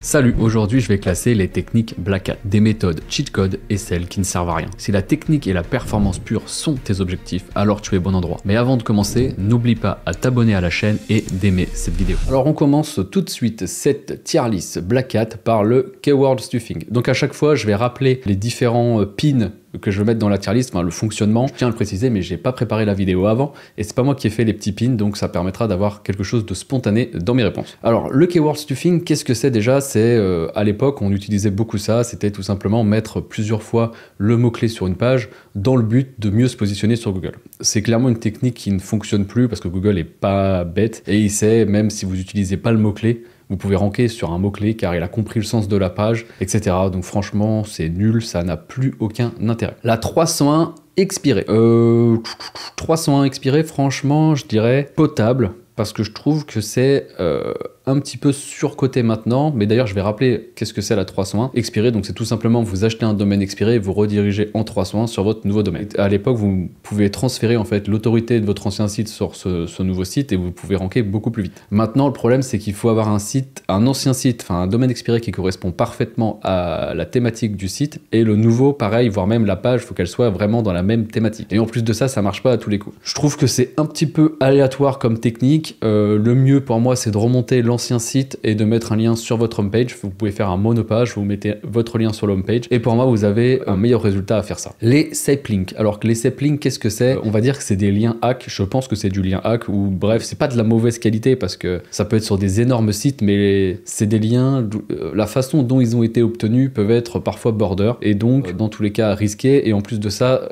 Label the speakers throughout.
Speaker 1: Salut, aujourd'hui je vais classer les techniques Black Hat, des méthodes cheat code et celles qui ne servent à rien. Si la technique et la performance pure sont tes objectifs, alors tu es au bon endroit. Mais avant de commencer, n'oublie pas à t'abonner à la chaîne et d'aimer cette vidéo. Alors on commence tout de suite cette tier list Black Hat par le keyword stuffing. Donc à chaque fois je vais rappeler les différents pins que je veux mettre dans la tier list, enfin le fonctionnement, je tiens à le préciser, mais j'ai pas préparé la vidéo avant et c'est pas moi qui ai fait les petits pins, donc ça permettra d'avoir quelque chose de spontané dans mes réponses. Alors le keyword stuffing, qu'est-ce que c'est déjà? C'est à l'époque on utilisait beaucoup ça, c'était tout simplement mettre plusieurs fois le mot-clé sur une page dans le but de mieux se positionner sur Google. C'est clairement une technique qui ne fonctionne plus parce que Google est pas bête et il sait, même si vous n'utilisez pas le mot-clé, vous pouvez ranker sur un mot-clé car il a compris le sens de la page, etc. Donc franchement, c'est nul, ça n'a plus aucun intérêt. La 301 expirée. 301 expirée, franchement, je dirais potable parce que je trouve que c'est un petit peu surcoté maintenant, mais d'ailleurs je vais rappeler qu'est-ce que c'est la 301 expirée. Donc c'est tout simplement vous achetez un domaine expiré et vous redirigez en 301 sur votre nouveau domaine. À l'époque vous pouvez transférer en fait l'autorité de votre ancien site sur ce nouveau site et vous pouvez ranker beaucoup plus vite. Maintenant le problème c'est qu'il faut avoir un ancien site, enfin un domaine expiré qui correspond parfaitement à la thématique du site et le nouveau pareil, voire même la page, il faut qu'elle soit vraiment dans la même thématique. Et en plus de ça, ça marche pas à tous les coups. Je trouve que c'est un petit peu aléatoire comme technique. Le mieux pour moi c'est de remonter l'ancien site et de mettre un lien sur votre homepage. Vous pouvez faire un monopage, vous mettez votre lien sur l'homepage et pour moi vous avez un meilleur résultat à faire ça. Les SEP links, alors que les SEP links, qu'est-ce que c'est? On va dire que c'est des liens hack, je pense que c'est du lien hack ou bref, c'est pas de la mauvaise qualité parce que ça peut être sur des énormes sites, mais c'est des liens, la façon dont ils ont été obtenus peuvent être parfois border et donc dans tous les cas risqués et en plus de ça,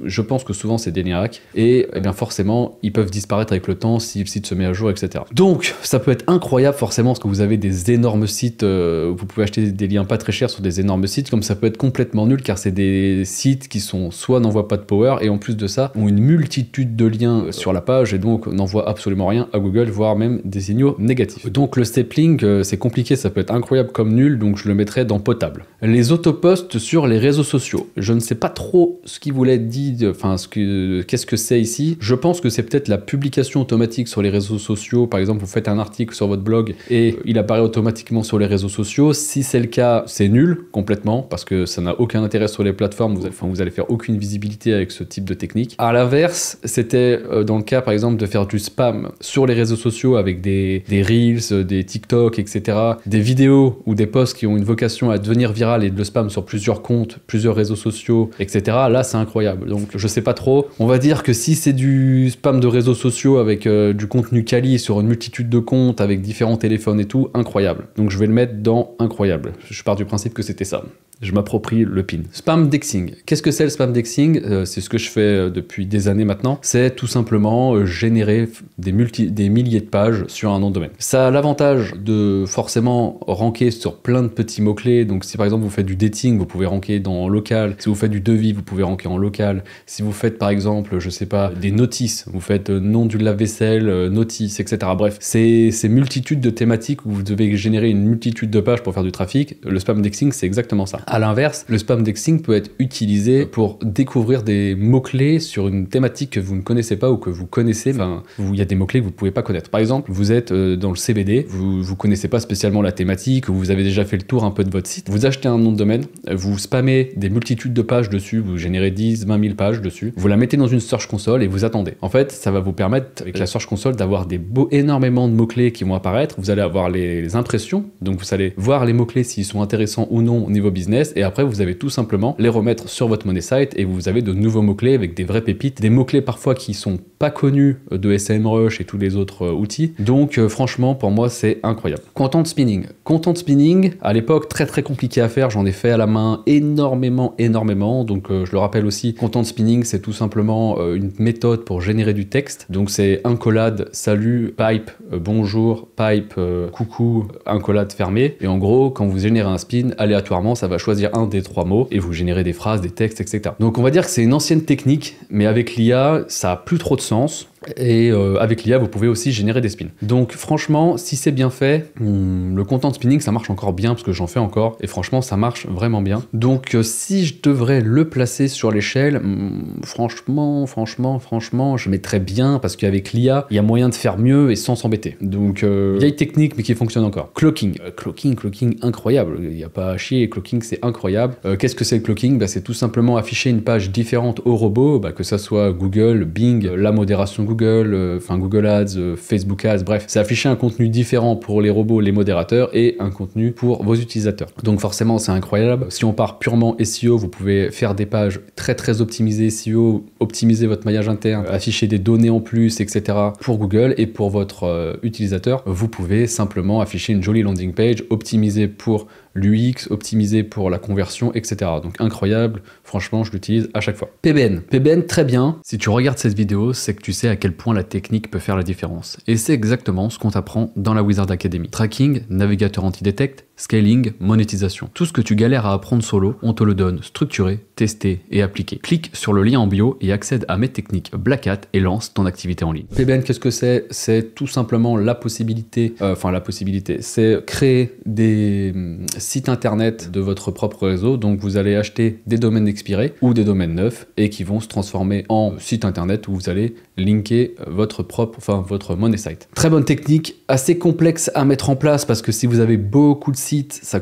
Speaker 1: je pense que souvent c'est des liens hack et bien forcément ils peuvent disparaître avec le temps si le site se met à jour, etc. Donc ça peut être incroyable forcément parce que vous avez des énormes sites, vous pouvez acheter des liens pas très chers sur des énormes sites, comme ça peut être complètement nul car c'est des sites qui sont soit n'envoient pas de power et en plus de ça ont une multitude de liens sur la page et donc n'envoient absolument rien à Google, voire même des signaux négatifs. Donc le step link c'est compliqué, ça peut être incroyable comme nul, donc je le mettrais dans potable. Les autoposts sur les réseaux sociaux, je ne sais pas trop ce qu'il voulait dire, enfin qu'est-ce que c'est ici. Je pense que c'est peut-être la publication automatique sur les réseaux sociaux. Par exemple vous faites un article sur votre blog et il apparaît automatiquement sur les réseaux sociaux. Si c'est le cas, c'est nul complètement parce que ça n'a aucun intérêt sur les plateformes, vous allez faire aucune visibilité avec ce type de technique. À l'inverse, c'était dans le cas par exemple de faire du spam sur les réseaux sociaux avec des reels, des TikTok, etc. Des vidéos ou des posts qui ont une vocation à devenir virales et de le spam sur plusieurs comptes, plusieurs réseaux sociaux, etc. Là c'est incroyable. Donc je sais pas trop. On va dire que si c'est du spam de réseaux sociaux avec du contenu quali sur une multitude de comptes avec différents téléphones et tout, incroyable. Donc je vais le mettre dans incroyable. Je pars du principe que c'était ça. Je m'approprie le pin. Spam dexing. Qu'est-ce que c'est le spam dexing? C'est ce que je fais depuis des années maintenant. C'est tout simplement générer des milliers de pages sur un nom de domaine. Ça a l'avantage de forcément ranker sur plein de petits mots-clés. Donc si par exemple vous faites du dating, vous pouvez ranker dans local. Si vous faites du devis, vous pouvez ranker en local. Si vous faites par exemple, je sais pas, des notices, vous faites nom du lave-vaisselle, notice, etc. Bref, c'est ces multitudes de thématiques où vous devez générer une multitude de pages pour faire du trafic. Le spam dexing, c'est exactement ça. À l'inverse, le spam dexing peut être utilisé pour découvrir des mots-clés sur une thématique que vous ne connaissez pas ou que vous connaissez. Enfin, il y a des mots-clés que vous ne pouvez pas connaître. Par exemple, vous êtes dans le CBD, vous ne connaissez pas spécialement la thématique, ou vous avez déjà fait le tour un peu de votre site. Vous achetez un nom de domaine, vous spammez des multitudes de pages dessus, vous générez 10, 20 000 pages dessus, vous la mettez dans une Search Console et vous attendez. En fait, ça va vous permettre, avec la Search Console, d'avoir énormément de mots-clés qui vont apparaître. Vous allez avoir les impressions, donc vous allez voir les mots-clés s'ils sont intéressants ou non au niveau business. Et après vous avez tout simplement les remettre sur votre money site et vous avez de nouveaux mots-clés avec des vraies pépites, des mots-clés parfois qui sont pas connus de SEMrush et tous les autres outils. Donc franchement pour moi c'est incroyable. Content spinning. Content spinning à l'époque très compliqué à faire, j'en ai fait à la main énormément. Donc je le rappelle aussi, content spinning c'est tout simplement une méthode pour générer du texte. Donc c'est incollade, salut, pipe, bonjour, pipe, coucou, incollade fermée. Et en gros quand vous générez un spin, aléatoirement ça va choisir un des trois mots et vous générez des phrases, des textes, etc. Donc on va dire que c'est une ancienne technique, mais avec l'IA, ça a plus trop de sens. Et avec l'IA, vous pouvez aussi générer des spins. Donc franchement, si c'est bien fait, le content spinning, ça marche encore bien parce que j'en fais encore. Et franchement, ça marche vraiment bien. Donc si je devrais le placer sur l'échelle, franchement, je mettrais bien parce qu'avec l'IA, il y a moyen de faire mieux et sans s'embêter. Donc vieille technique, mais qui fonctionne encore. Clocking. Clocking, incroyable. Il n'y a pas à chier. Clocking, c'est incroyable. Qu'est-ce que c'est le clocking? C'est tout simplement afficher une page différente au robot, que ça soit Google, Bing, la modération Google, Google Ads, Facebook Ads, bref. C'est afficher un contenu différent pour les robots, les modérateurs et un contenu pour vos utilisateurs. Donc forcément, c'est incroyable. Si on part purement SEO, vous pouvez faire des pages très optimisées SEO, optimiser votre maillage interne, afficher des données en plus, etc. pour Google et pour votre utilisateur. Vous pouvez simplement afficher une jolie landing page optimisée pour l'UX, optimisé pour la conversion, etc. Donc incroyable, franchement je l'utilise à chaque fois. PBN très bien. Si tu regardes cette vidéo, c'est que tu sais à quel point la technique peut faire la différence. Et c'est exactement ce qu'on t'apprend dans la Wizard Academy. Tracking, navigateur anti-detect, scaling, monétisation. Tout ce que tu galères à apprendre solo, on te le donne structuré, testé et appliqué. Clique sur le lien en bio et accède à mes techniques Black Hat et lance ton activité en ligne. PBN, qu'est-ce que c'est? C'est tout simplement la possibilité, c'est créer des sites internet de votre propre réseau. Donc vous allez acheter des domaines expirés ou des domaines neufs et qui vont se transformer en site internet où vous allez linker votre money site. Très bonne technique, assez complexe à mettre en place parce que si vous avez beaucoup de sites, ça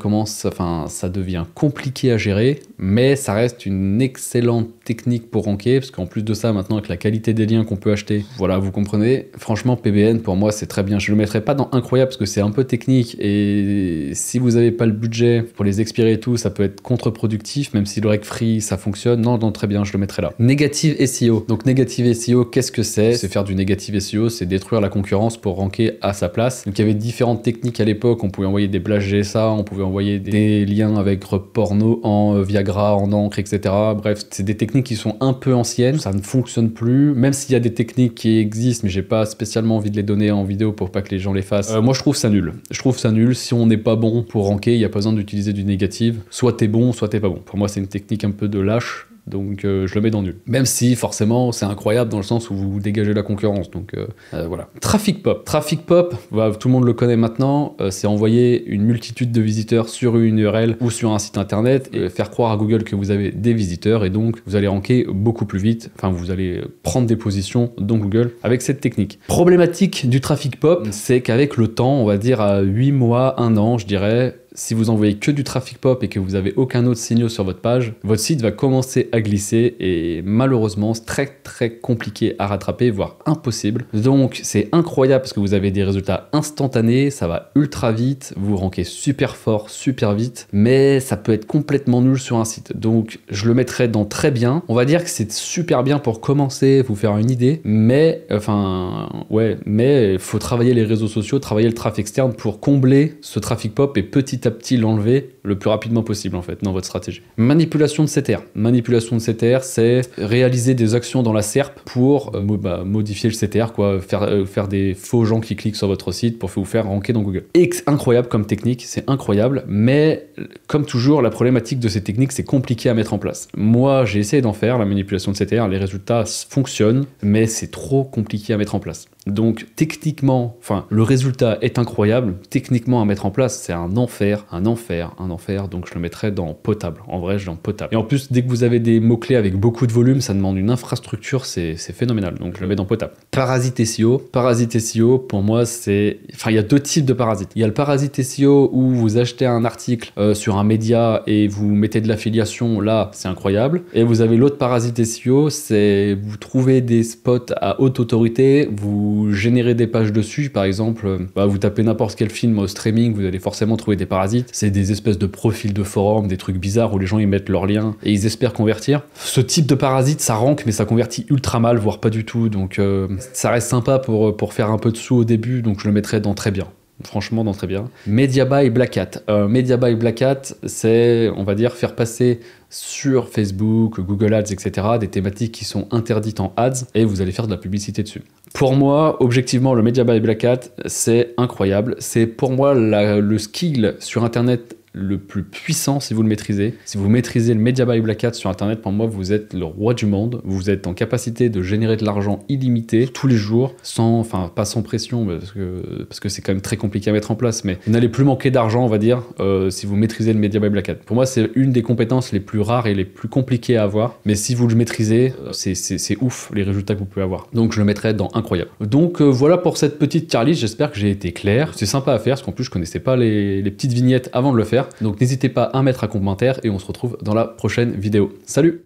Speaker 1: devient compliqué à gérer, mais ça reste une excellente technique pour ranker parce qu'en plus de ça, maintenant avec la qualité des liens qu'on peut acheter, voilà, vous comprenez. Franchement, PBN pour moi c'est très bien. Je le mettrai pas dans incroyable parce que c'est un peu technique et si vous n'avez pas le budget pour les expirer et tout, ça peut être contre-productif, même si le rec free ça fonctionne. Non, très bien, je le mettrai là. Negative SEO. Donc Negative SEO, qu'est-ce que c'est? C'est faire du Negative SEO, c'est détruire la concurrence pour ranker à sa place. Donc il y avait différentes techniques à l'époque, on pouvait envoyer des plages GSA, on pouvait envoyer des liens avec porno en Viagra, en encre, etc. Bref, c'est des techniques qui sont un peu anciennes, ça ne fonctionne plus, même s'il y a des techniques qui existent, mais j'ai pas spécialement envie de les donner en vidéo pour pas que les gens les fassent. Moi je trouve ça nul. Je trouve ça nul. Si on n'est pas bon pour ranker, il n'y a pas besoin d'utiliser du négatif. Soit t'es bon, soit t'es pas bon. Pour moi c'est une technique un peu de lâche. Donc je le mets dans nul. Même si forcément c'est incroyable dans le sens où vous dégagez la concurrence. Donc voilà. Traffic pop. Traffic pop, tout le monde le connaît maintenant. C'est envoyer une multitude de visiteurs sur une URL ou sur un site internet et faire croire à Google que vous avez des visiteurs et donc vous allez ranker beaucoup plus vite. Enfin vous allez prendre des positions dans Google avec cette technique. Problématique du traffic pop, c'est qu'avec le temps, on va dire à 8 mois, 1 an, je dirais, si vous envoyez que du traffic pop et que vous avez aucun autre signal sur votre page, votre site va commencer à glisser et malheureusement c'est très compliqué à rattraper, voire impossible. Donc c'est incroyable parce que vous avez des résultats instantanés, ça va ultra vite, vous rankez super fort, super vite, mais ça peut être complètement nul sur un site. Donc je le mettrais dans très bien. On va dire que c'est super bien pour commencer, vous faire une idée, mais il faut travailler les réseaux sociaux, travailler le trafic externe pour combler ce traffic pop et petit à petit l'enlever le plus rapidement possible en fait dans votre stratégie. Manipulation de CTR. Manipulation de CTR, c'est réaliser des actions dans la SERP pour modifier le CTR, quoi, faire des faux gens qui cliquent sur votre site pour vous faire ranker dans Google. Incroyable comme technique, c'est incroyable, mais comme toujours, la problématique de ces techniques, c'est compliqué à mettre en place. Moi, j'ai essayé d'en faire, la manipulation de CTR, les résultats fonctionnent, mais c'est trop compliqué à mettre en place. Donc techniquement, le résultat est incroyable, techniquement à mettre en place, c'est un enfer, donc je le mettrais dans potable. En vrai, je l'ai en potable. Et en plus, dès que vous avez des mots-clés avec beaucoup de volume, ça demande une infrastructure, c'est phénoménal, donc je le mets dans potable. Parasite SEO. Parasite SEO, pour moi, il y a deux types de parasites. Il y a le parasite SEO où vous achetez un article sur un média et vous mettez de l'affiliation, là, c'est incroyable. Et vous avez l'autre parasite SEO, c'est vous trouvez des spots à haute autorité, vous générez des pages dessus, par exemple, vous tapez n'importe quel film au streaming, vous allez forcément trouver des parasites. C'est des espèces de profils de forum, des trucs bizarres où les gens ils mettent leurs liens et ils espèrent convertir. Ce type de parasite, ça rank, mais ça convertit ultra mal, voire pas du tout. Donc ça reste sympa pour faire un peu de sous au début, donc je le mettrais dans très bien. Franchement, dans très bien. Media by Black Hat. Media by Black Hat, c'est, on va dire, faire passer sur Facebook, Google Ads, etc., des thématiques qui sont interdites en ads et vous allez faire de la publicité dessus. Pour moi, objectivement, le Media by Black Hat, c'est incroyable. C'est pour moi le skill sur Internet le plus puissant si vous le maîtrisez. Si vous maîtrisez le Media Buy Black Hat sur internet, pour moi vous êtes le roi du monde. Vous êtes en capacité de générer de l'argent illimité tous les jours, pas sans pression, parce que c'est quand même très compliqué à mettre en place, mais vous n'allez plus manquer d'argent, on va dire, si vous maîtrisez le Media Buy Black Hat. Pour moi, c'est une des compétences les plus rares et les plus compliquées à avoir, mais si vous le maîtrisez, c'est ouf les résultats que vous pouvez avoir. Donc je le mettrai dans incroyable. Donc voilà pour cette petite tier list, j'espère que j'ai été clair. C'est sympa à faire, parce qu'en plus je connaissais pas les petites vignettes avant de le faire. Donc n'hésitez pas à mettre un commentaire et on se retrouve dans la prochaine vidéo. Salut!